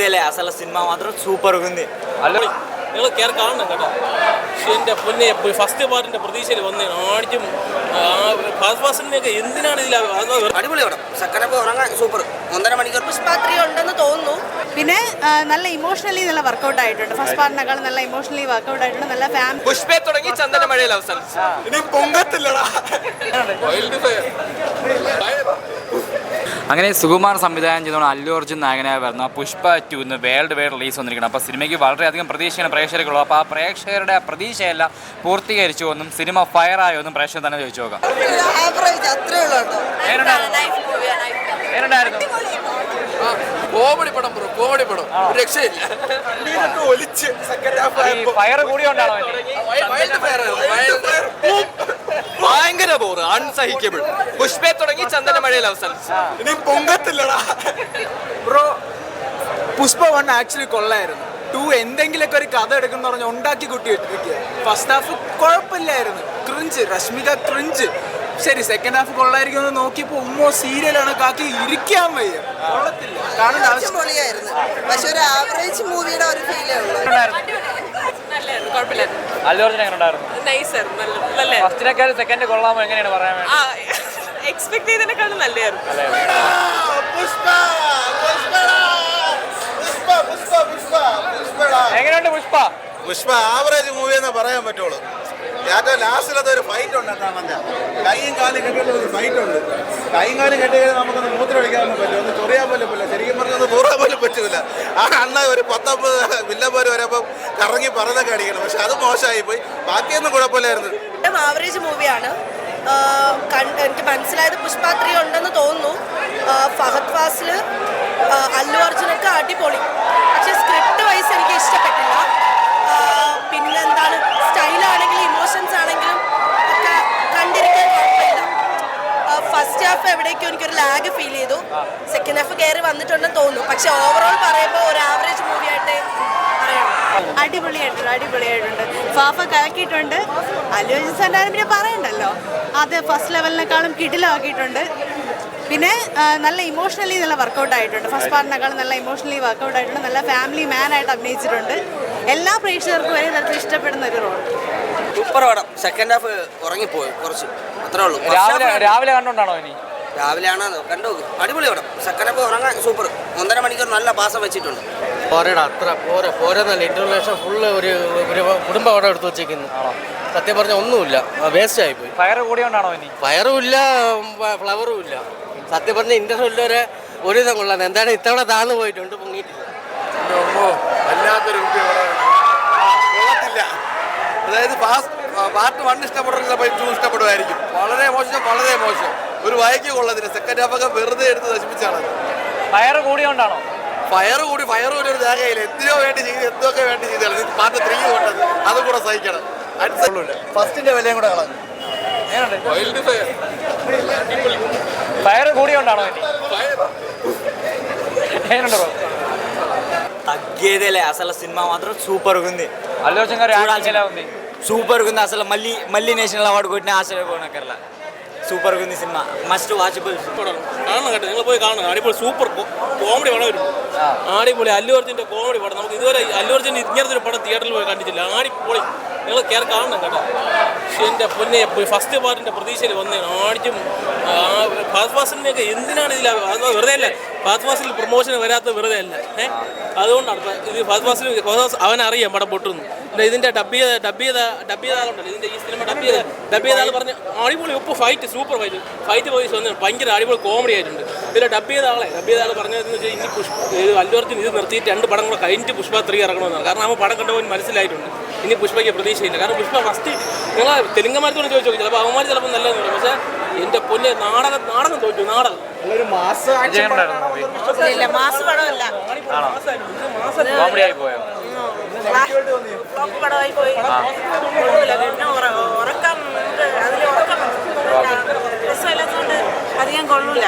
తగ్గేదేలే అసలు సినిమా మాత్రం సూపర్గా ఉంది. നിങ്ങൾ കയറി കാണണം കേട്ടോ. പക്ഷെ എൻ്റെ പൊന്നെ ഫസ്റ്റ് പാർട്ടിൻ്റെ പ്രതീക്ഷയിൽ വന്നേ ആടിച്ചും ഫാസ്റ്റിനൊക്കെ എന്തിനാണ് ഇതിൽ അടിപൊളി പടം. സെക്കൻഡ് ഉറങ്ങാൻ സൂപ്പർ. 1.5 മണിക്കൂർ പുഷ്പാത്രി ഉണ്ടെന്ന് തോന്നുന്നു. പിന്നെ നല്ല ഇമോഷണലി നല്ല വർക്കൗട്ട് ആയിട്ടുണ്ട്. ഫസ്റ്റ് പാർട്ടിനേക്കാൾ നല്ല ഇമോഷണലി വർക്കൗട്ട് ആയിട്ടുണ്ട്. നല്ല ഫാമിലി പുഷ്പേ തുടങ്ങി ചന്ദന മഴയിൽ അവസാനിച്ചു. ഇനി പൊങ്കത്തില്ലടാ. അങ്ങനെ സുകുമാർ സംവിധാനം ചെയ്തുകൊണ്ട് അല്ലു അർജുൻ നായകനായി വരുന്ന പുഷ്പ 2 ഇന്ന് വേൾഡ് വൈഡ് റിലീസ് വന്നിരിക്കണം. അപ്പോൾ സിനിമയ്ക്ക് വളരെയധികം പ്രതീക്ഷയാണ് പ്രേക്ഷകർക്കുള്ളത്. അപ്പോൾ ആ പ്രേക്ഷകരുടെ പ്രതീക്ഷയെല്ലാം പൂർത്തീകരിച്ചു എന്നും സിനിമ ഫയറായോ എന്നും പ്രേക്ഷകർ തന്നെ ചോദിച്ചു നോക്കാം. കോമഡി പടം ബ്രോ, കോമഡി പടം രക്ഷയില്ല. ഫയർ കൂടിയോണ്ടാണോ? ഭയങ്കര ബോറ്, അൺസഹിക്കബിൾ. പുഷ്പേ തുടങ്ങി ചന്ദന മഴയിൽ അവസാനിച്ചു. ഇനി പൊങ്കത്തില്ലടാ. ബ്രോ പുഷ്പ 1 ആക്ച്വലി കൊള്ളായിരുന്നു. 2 എന്തെങ്കിലുമൊക്കെ ഒരു കഥ എടുക്കുന്ന പറഞ്ഞാൽ ഉണ്ടാക്കി കൂട്ടി ഇട്ടിരിക്കുക. ഫസ്റ്റ് ഹാഫ് കുഴപ്പമില്ലായിരുന്നു, ക്രിഞ്ച്, രശ്മിക ക്രിഞ്ച്. ശരി, സെക്കൻഡ് ഹാഫ് കൊള്ളായിരിക്കും എന്ന് നോക്കിയപ്പോൾ ഉമ്മോ സീരിയലാണ് കാക്കി ഇരിക്കാൻ വയ്യ. കൊള്ളത്തില്ല, കാണേണ്ട ആവശ്യം. പൊളിയായിരുന്നു, പക്ഷെ ഒരു ആവറേജ് മൂവിയുടെ ഒരു ഫീലേ ഉള്ളൂ. അല്ലു അർജുൻ എങ്ങനെ ഉണ്ടായിരുന്നു? ഫസ്റ്റിനേക്കാൾ സെക്കൻഡ് കൊള്ളാമോ? എങ്ങനെയാണ് പറയാൻ എക്സ്പെക്ട് ചെയ്തതിനേക്കാളും നല്ലതായിരുന്നു. എങ്ങനെയുണ്ട് പുഷ്പ? പുഷ്പ ആവറേജ് മൂവി എന്നേ പറയാൻ പറ്റുള്ളൂ. ഏറ്റവും ലാസ്റ്റിലത്തെ ഒരു ഫൈറ്റ് ഉണ്ട്. കൈയും കാലും കെട്ടിയുള്ള ഒരു ഫൈറ്റ് ഉണ്ട്. കൈയും കാലും കെട്ടിയാൽ നമുക്കൊന്ന് മൂത്രമൊഴിക്കാനൊന്നും പറ്റില്ല, ഒന്ന് ചൊറിയാൻ പോലും പറ്റില്ല. ശരിക്കും പറഞ്ഞൊന്ന് തൂറാൻ പോലും പറ്റില്ല. ആ അണ്ണ ഒരു 19 വില്ലന്മാർ വരപ്പം കറങ്ങി പറഞ്ഞൊക്കെ അടിക്കണം. പക്ഷെ അത് മോശമായി പോയി. ബാക്കിയൊന്നും കുഴപ്പമില്ലായിരുന്നു. ആവറേജ് മൂവിയാണ്. എനിക്ക് മനസ്സിലായത് പുഷ്പാത്രി ഉണ്ടെന്ന് തോന്നുന്നു. ഫഹദ് ഫാസിൽ, അല്ലു അർജുനൊക്കെ അടിപൊളി. പക്ഷെ സ്ക്രിപ്റ്റ് വൈസ് എനിക്ക് ഇഷ്ടപ്പെട്ടില്ല. പിന്നെന്താണ്, സ്റ്റൈലാണെങ്കിലും ഇമോഷൻസ് ആണെങ്കിലും ഒക്കെ കണ്ടിരിക്കാൻ കുഴപ്പമില്ല. ഫസ്റ്റ് ഹാഫ് എവിടേക്കും എനിക്കൊരു ലാഗ് ഫീൽ ചെയ്തു. സെക്കൻഡ് ഹാഫ് കയറി വന്നിട്ടുണ്ടെന്ന് തോന്നുന്നു. പക്ഷെ ഓവറോൾ പറയുമ്പോൾ ഒരു ആവറേജ് മൂവി ആയിട്ട് പറയണം. അടിപൊളിയായിട്ടുണ്ട്. ഫാഫ കലക്കിയിട്ടുണ്ട്. അല്ലു അർജുൻ സാറിന്റെ പിന്നെ പറയണ്ടല്ലോ, അത് ഫസ്റ്റ് ലെവലിനേക്കാളും കിടിലാക്കിയിട്ടുണ്ട്. പിന്നെ നല്ല ഇമോഷണലി നല്ല വർക്കൗട്ട് ആയിട്ടുണ്ട്. ഫസ്റ്റ് പാർട്ടിനേക്കാളും നല്ല ഇമോഷണലി വർക്കൗട്ട് ആയിട്ടുണ്ട്. നല്ല ഫാമിലി മാൻ ആയിട്ട് അഭിനയിച്ചിട്ടുണ്ട്. എല്ലാ പ്രേക്ഷകർക്കും ഒരേ തരത്തിൽ ഇഷ്ടപ്പെടുന്ന ഒരു റോൾ. സൂപ്പർ പടം. സെക്കൻഡ് ഹാഫ് ഉറങ്ങിപ്പോയി കുറച്ച്, അത്രേ ഉള്ളൂ. രാവിലെ കണ്ടോണ്ടാണോ? ഇനി രാവിലെ ആണോ കണ്ടു. അടിപൊളി പടം. സെക്കൻഡ് ഹാഫ് ഉറങ്ങാൻ സൂപ്പർ. 1.5 മണിക്കൂർ നല്ല പാസം വെച്ചിട്ടുണ്ട്. പോരടാ, അത്ര പോരെന്നല്ല. ഇന്റർനാഷണൽ ഫുള്ള് ഒരു കുടുംബ പടം എടുത്ത് വെച്ചേക്കുന്നു. സത്യം പറഞ്ഞാൽ ഒന്നുമില്ല, വേസ്റ്റ് ആയിപ്പോയി. ഫയർ കൂടിയോണ്ടാണോ? ഇനി ഫയറും ഇല്ല, ഫ്ലവറും ഇല്ല. സത്യം പറഞ്ഞ ഇന്റർവെല്ലിൽ വരെ ഒരു ഇതും കൊള്ളാം. എന്താണ് ഇത്തവണ താഴ്ന്നു പോയിട്ടുണ്ട്, പൊങ്ങിയിട്ടില്ല. വല്ലാത്തൊരു കൊള്ളത്തില്ല. അതായത് പാർട്ട് 1 ഇഷ്ടപ്പെടുന്നില്ല, 2 ഇഷ്ടപ്പെടുമായിരിക്കും. വളരെ മോശം, വളരെ മോശം. ഒരു വായിക്ക് കൊള്ളത്തില്ല. സെക്കൻഡ് ഹാഫൊക്കെ വെറുതെ എടുത്ത് നശിപ്പിച്ചാണ്. ഫയർ കൂടിയോണ്ടാണോ? ഫയർ കൂടി ഒരു ധാരയില്ല. എന്തിനോ വേണ്ടി ചെയ്ത്, എന്തൊക്കെ വേണ്ടി ചെയ്താണ്. പാർട്ട് 3 കൊണ്ടത് അതും കൂടെ സഹിക്കണം. ഫസ്റ്റിന്റെ വിലയും കൂടെ കളഞ്ഞു. ഫയർ കൂടിയോണ്ടാണോ? ഇനി ఏనంటారు? తగ్గేదేలే అసలు సినిమా మాత్రం సూపర్గా ఉంది. అల్లు అర్జున్ గారి యాక్టింగ్ ఎలా ఉంది? సూపర్గా ఉంది. అసలు మళ్ళీ నేషనల్ అవార్డు కొట్టిన ఆశ్చర్యపోనక్కర్లా. സൂപ്പർ കുന്നി സിനിമ, മസ്റ്റ് വാച്ചബിൾ. കാണണം കേട്ടോ, നിങ്ങൾ പോയി കാണണം. അടിപൊളി സൂപ്പർ കോമഡി പടം വരും. അടിപൊളി അല്ലു അർജുൻ്റെ കോമഡി പടം. നമുക്ക് ഇതുവരെ അല്ലു അർജുൻ ഇങ്ങനത്തെ ഒരു പടം തിയേറ്ററിൽ പോയി കണ്ടിട്ടില്ല. അടിപൊളി. നിങ്ങൾ കയറി കാണണം കേട്ടോ. പക്ഷെ എൻ്റെ പൊന്നെ ഫസ്റ്റ് പാർട്ടിൻ്റെ പ്രതീക്ഷയിൽ വന്നേ ആടിച്ചും ഫാസ്റ്റിനൊക്കെ എന്തിനാണ് ഇതിൽ വെറുതെ അല്ല. ഫാസ്റ്റ് ഫാസിൽ പ്രൊമോഷൻ വരാത്ത വെറുതെ അല്ല. അതുകൊണ്ടാണ് ഇത് ഫാസ്റ്റ് ഫാസിൽ അവനറിയാം പടം പൊട്ടുന്നു. ഇതിൻ്റെ ഡബ് ചെയ്ത ആളുണ്ടല്ലോ, ഇതിൻ്റെ ഈ സിനിമ ഡബ് ചെയ്ത ആൾ പറഞ്ഞ് അടിപൊളി ഒപ്പ് ഫൈറ്റ്, സൂപ്പർ ഫൈറ്റ് പോയി വന്ന് ഭയങ്കര അടിപൊളി കോമഡി ആയിട്ടുണ്ട്. ഇതിൽ ഡബ് ചെയ്ത ആൾ പറഞ്ഞതെന്ന് വെച്ചാൽ ഇനി അല്ലു അർജുൻ ഇത് നിർത്തിയിട്ട് 2 പടം കൂടെ കഴിഞ്ഞിട്ട് പുഷ്പ 3 ഇറങ്ങണമെന്നാണ്. കാരണം നമ്മൾ പടം കണ്ടുപോയി മനസ്സിലായിട്ടുണ്ട്. ഇനി പുഷ്പയ്ക്ക് പ്രതീക്ഷയില്ല. കാരണം പുഷ്പ ഫസ്റ്റ് നിങ്ങൾ തെലുങ്കന്മാരത്തോട് ചോദിച്ചു നോക്കി, ചിലപ്പോൾ അവന്മാർ ചിലപ്പോൾ നല്ലതെന്ന് പറയും. പക്ഷേ എൻ്റെ പൊന്നെ നാടകം തോറ്റു. നാടകം പടമായി പോയി. ഉറക്കം അതിൽ ഉറക്കം രസമില്ലാത്തതുകൊണ്ട് അധികം കൊള്ളൂല.